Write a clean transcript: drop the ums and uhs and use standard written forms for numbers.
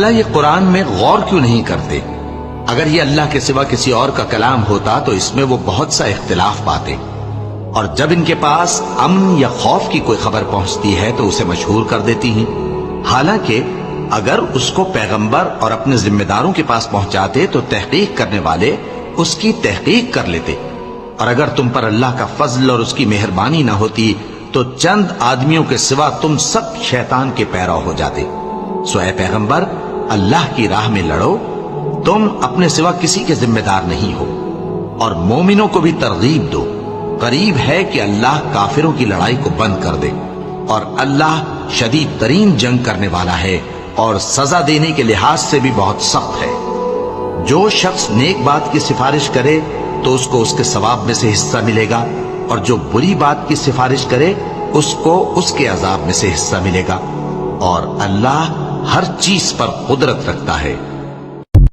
بھلا یہ قرآن میں غور کیوں نہیں کرتے؟ اگر یہ اللہ کے سوا کسی اور کا کلام ہوتا تو اس میں وہ بہت سا اختلاف پاتے، اور جب ان کے پاس امن یا خوف کی کوئی خبر پہنچتی ہے تو اسے مشہور کر دیتی ہیں، حالانکہ اگر اس کو پیغمبر اور اپنے ذمہ داروں کے پاس پہنچاتے تو تحقیق کرنے والے اس کی تحقیق کر لیتے، اور اگر تم پر اللہ کا فضل اور اس کی مہربانی نہ ہوتی تو چند آدمیوں کے سوا تم سب شیطان کے پیرو ہو جاتے۔ سو اے پیغمبر، اللہ کی راہ میں لڑو، تم اپنے سوا کسی کے ذمہ دار نہیں ہو، اور مومنوں کو بھی ترغیب دو، قریب ہے کہ اللہ کافروں کی لڑائی کو بند کر دے، اور اللہ شدید ترین جنگ کرنے والا ہے اور سزا دینے کے لحاظ سے بھی بہت سخت ہے۔ جو شخص نیک بات کی سفارش کرے تو اس کو اس کے ثواب میں سے حصہ ملے گا، اور جو بری بات کی سفارش کرے اس کو اس کے عذاب میں سے حصہ ملے گا، اور اللہ ہر چیز پر قدرت رکھتا ہے۔